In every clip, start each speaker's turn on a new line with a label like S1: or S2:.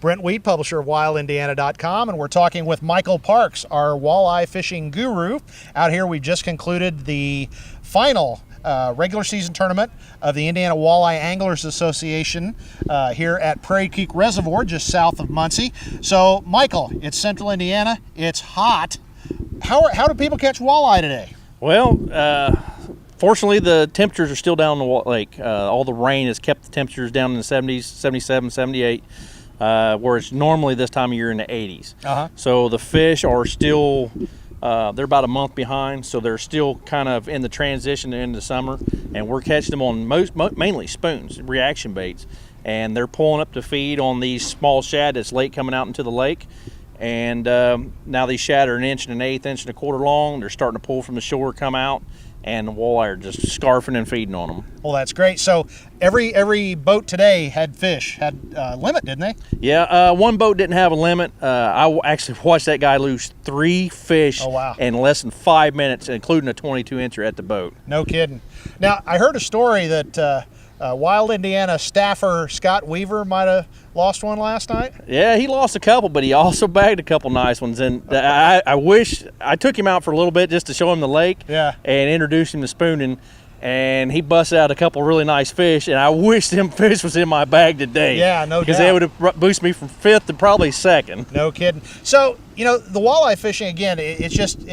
S1: Brent Weed, publisher of WildIndiana.com, and we're talking with Michael Parks, our walleye fishing guru. Out here, we've just concluded the final regular season tournament of the Indiana Walleye Anglers Association here at Prairie Creek Reservoir, just south of Muncie. So, Michael, it's central Indiana. It's hot. How do people catch walleye today?
S2: Well, fortunately, the temperatures are still down in the lake. All the rain has kept the temperatures down in the 70s, 77, 78, where it's normally this time of year in the 80s. So the fish are still, they're about a month behind, so they're still kind of in the transition into summer, and we're catching them on mainly spoons, reaction baits, and they're pulling up to feed on these small shad that's late coming out into the lake. And now these shad are 1 1/8 inch, 1 1/4 long. They're starting to pull from the shore, come out, and the walleye are just scarfing and feeding on them.
S1: Well, that's great. So every boat today had fish, had a limit, didn't they?
S2: Yeah, one boat didn't have a limit. I actually watched that guy lose 3 fish in less than 5 minutes, including a 22-incher at the boat.
S1: No kidding. Now, I heard a story that Wild Indiana staffer Scott Weaver might have lost one last night.
S2: Yeah, he lost a couple, but he also bagged a couple nice ones. And I wish I took him out for a little bit just to show him the lake and introduce him to spooning. And he busted out a couple really nice fish, and I wish them fish was in my bag today.
S1: Yeah, no doubt.
S2: Because they would have boosted me from 5th to probably 2nd.
S1: No kidding. So, you know, the walleye fishing, again, it's just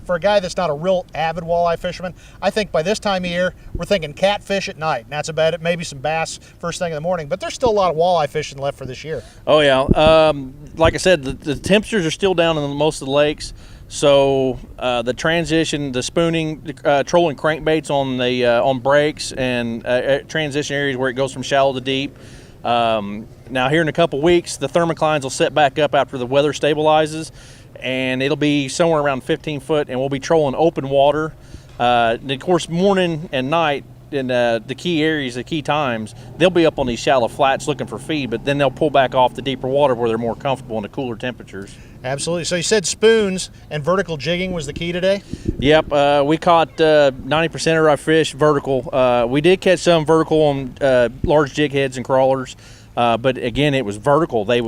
S1: for a guy that's not a real avid walleye fisherman, I think by this time of year, we're thinking catfish at night. And that's about it. Maybe some bass first thing in the morning. But there's still a lot of walleye fishing left for this year.
S2: Oh, yeah. Like I said, the temperatures are still down in most of the lakes. So the transition, the spooning, trolling crankbaits on breaks and transition areas where it goes from shallow to deep. Now here in a couple weeks, the thermoclines will set back up after the weather stabilizes, and it'll be somewhere around 15 foot, and we'll be trolling open water. And of course, morning and night in the key areas, the key times, they'll be up on these shallow flats looking for feed, but then they'll pull back off the deeper water where they're more comfortable in the cooler temperatures.
S1: Absolutely. So you said spoons and vertical jigging was the key today?
S2: Yep. We caught 90% of our fish vertical. We did catch some vertical on large jig heads and crawlers, but again, it was vertical. They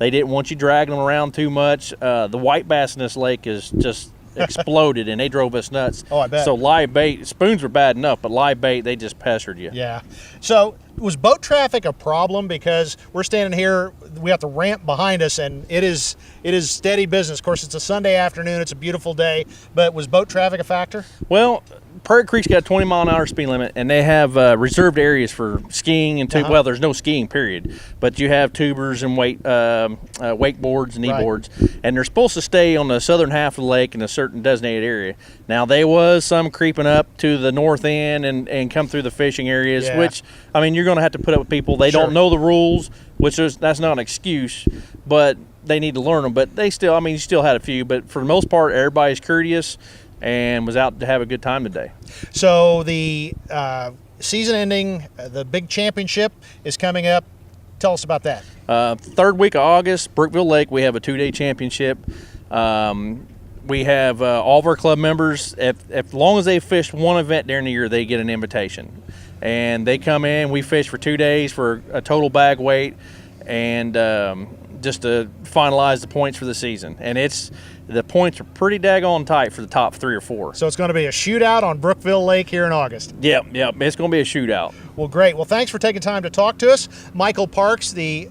S2: didn't want you dragging them around too much. The white bass in this lake is just exploded, and they drove us nuts.
S1: Oh, I bet.
S2: So live bait, spoons were bad enough, but live bait, they just pestered you.
S1: Yeah. So was boat traffic a problem? Because we're standing here, we have the ramp behind us, and it is steady business. Of course, it's a Sunday afternoon, it's a beautiful day, but was boat traffic a factor?
S2: Well, Prairie Creek's got a 20-mile-an-hour speed limit, and they have reserved areas for skiing and well, there's no skiing, period. But you have tubers and wakeboards and kneeboards, and they're supposed to stay on the southern half of the lake in a certain designated area. Now, there was some creeping up to the north end and come through the fishing areas, which, I mean, you're going to have to put up with people. They don't know the rules, that's not an excuse, but they need to learn them. But they still, I mean, you still had a few, but for the most part, everybody's courteous and was out to have a good time today.
S1: So the season ending, the big championship is coming up. Tell us about that.
S2: 3rd week of August, Brookville Lake, we have a 2-day championship. We have all of our club members, if long as they fished one event during the year, they get an invitation. And they come in, we fish for 2 days for a total bag weight, and just to finalize the points for the season. And the points are pretty daggone tight for the top 3 or 4.
S1: So it's going to be a shootout on Brookville Lake here in August.
S2: Yep, it's going to be a shootout.
S1: Well, great. Well, thanks for taking time to talk to us. Michael Parks, the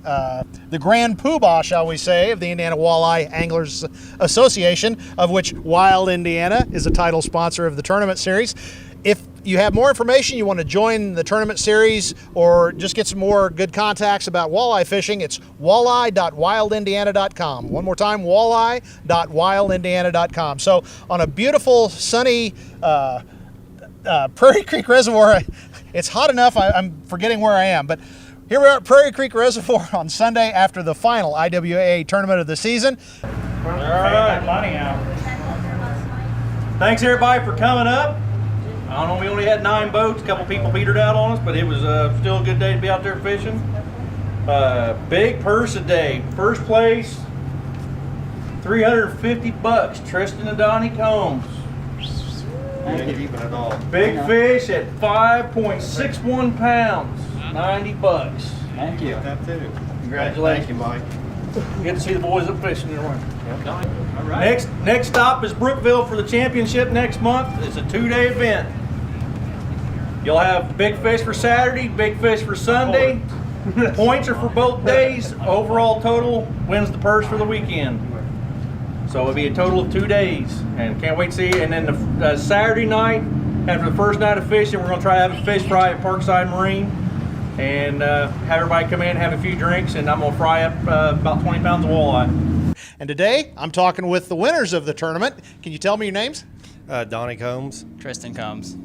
S1: grand poobah, shall we say, of the Indiana Walleye Anglers Association, of which Wild Indiana is a title sponsor of the tournament series. If you have more information, you want to join the tournament series, or just get some more good contacts about walleye fishing, it's walleye.wildindiana.com. One more time, walleye.wildindiana.com. So on a beautiful, sunny Prairie Creek Reservoir, it's hot enough, I'm forgetting where I am, but here we are at Prairie Creek Reservoir on Sunday after the final IWAA tournament of the season.
S2: All right. Money out. Thanks everybody for coming up. I don't know, we only had 9 boats, a couple people petered out on us, but it was still a good day to be out there fishing. Big purse a day. First place, $350, Tristan and Donnie Combs. Big fish at 5.61 pounds, $90.
S3: Thank you. That too.
S2: Congratulations.
S3: Thank you, Mike.
S2: You get to see the boys up fishing in the morning.
S3: Yep. All right.
S2: Next stop is Brookville for the championship next month. It's a 2-day event. You'll have big fish for Saturday, big fish for Sunday. Points are for both days. Overall total wins the purse for the weekend. So it'll be a total of 2 days, and can't wait to see you. And then the Saturday night, after the first night of fishing, we're going to try to have a fish fry at Parkside Marine, and have everybody come in, have a few drinks, and I'm going to fry up about 20 pounds of walleye.
S1: And today, I'm talking with the winners of the tournament. Can you tell me your names?
S4: Donnie Combs.
S5: Tristan Combs.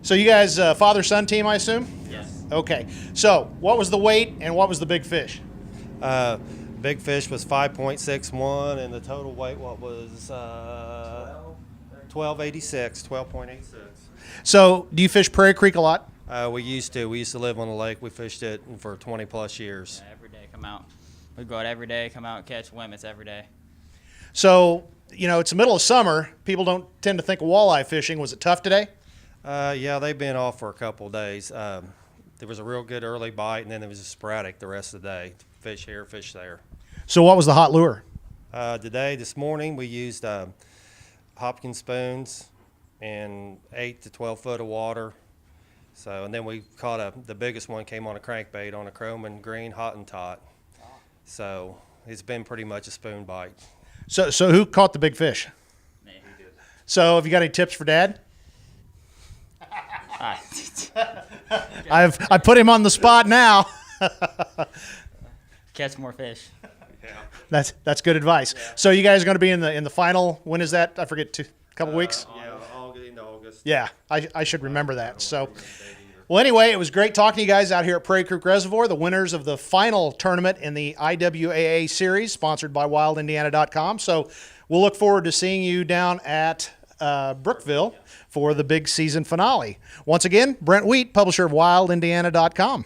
S1: So you guys, father-son team, I assume?
S5: Yes.
S1: Okay. So what was the weight and what was the big fish?
S4: Big fish was 5.61, and the total weight was 12.86.
S1: So do you fish Prairie Creek a lot?
S4: We used to live on the lake. We fished it for 20 plus years.
S5: Every day come out. We go out every day, come out, catch limits every day.
S1: So, you know, it's the middle of summer. People don't tend to think of walleye fishing. Was it tough today?
S4: Yeah, they've been off for a couple of days. There was a real good early bite, and then there was a sporadic the rest of the day. Fish here, fish there.
S1: So what was the hot lure?
S4: This morning, we used Hopkins spoons and 8 to 12 foot of water. So, and then we caught the biggest one came on a crankbait on a chrome and green Hottentot. So it's been pretty much a spoon bite.
S1: So who caught the big fish?
S5: Me.
S1: So have you got any tips for Dad? I put him on the spot now.
S5: Catch more fish.
S1: That's good advice. Yeah. So you guys are going to be in the final. When is that? I forget. A couple weeks.
S4: Yeah, into August.
S1: Yeah, I should remember that. So, well, anyway, it was great talking to you guys out here at Prairie Creek Reservoir, the winners of the final tournament in the IWAA series, sponsored by WildIndiana.com. So we'll look forward to seeing you down at Brookville for the big season finale. Once again, Brent Wheat, publisher of WildIndiana.com.